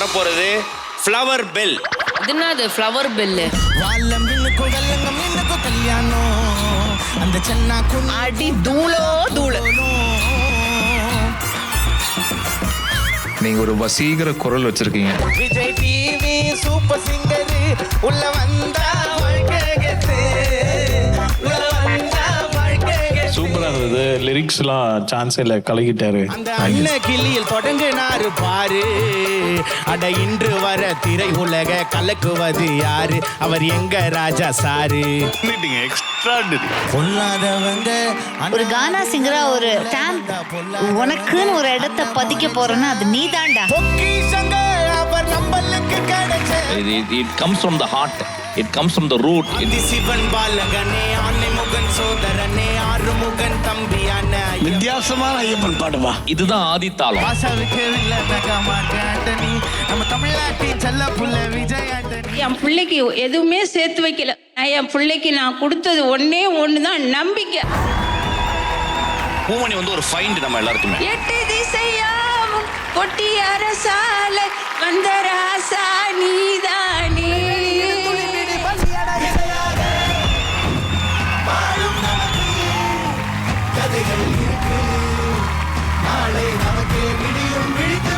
வரப்போறது flower bell. என்னது flower bell? அடி தூளோ தூளு. நீங்க ஒரு வசீகர குரல் வச்சிருக்கீங்க. விஜய் டிவி சூப்பர் சிங்கர் உள்ள வந்தா வாழ்க்கை சூப்பரா இருந்தது. லிரிக்ஸ்லாம் சான்ஸ் இல்ல, கலக்கிட்டாரு. அந்த அண்ணன் கிளியில் தொடங்கினாரு பாரு. அட இன்று வர திரை உலக கலக்குவது யாரு? அவர் எங்க ராஜா சாரு. பொல்லாதவங்க ஒரு கானா சிங்கரா ஒரு உனக்குன்னு ஒரு இடத்தை பதிக்க போறேன்னா அது நீதான்டா. பொக்கிஷங்கள் அவர் நம்மளுக்கு கிடைச்ச. It comes from the heart. It comes from the root. Sivan பாலகனே ஆனை முகன் சோதரனே ஆறுமுகன் தம்பியான வித்தியாசமான ஐயப்பன் பாடுவா. இதுதான் ஆதித்தாளம். பாசாவுக்கு இல்ல ஆண்டனி நம்ம தமிழ்நாட்டின் செல்ல புள்ள விஜய் ஆண்டனி. என் பிள்ளைக்கு எதுவுமே சேர்த்து வைக்கல. என் பிள்ளைக்கு நான் கொடுத்தது ஒன்னே ஒண்ணுதான், நம்பிக்கை. பூமணி வந்து ஒரு ஃபைண்ட் நம்ம எல்லாருக்குமே. 8 திசையாம் கொட்டி அரசால வந்த ராசா நீதானே. கதைகள் இருக்கு, நாளை நமக்கு விடியும் விழித்து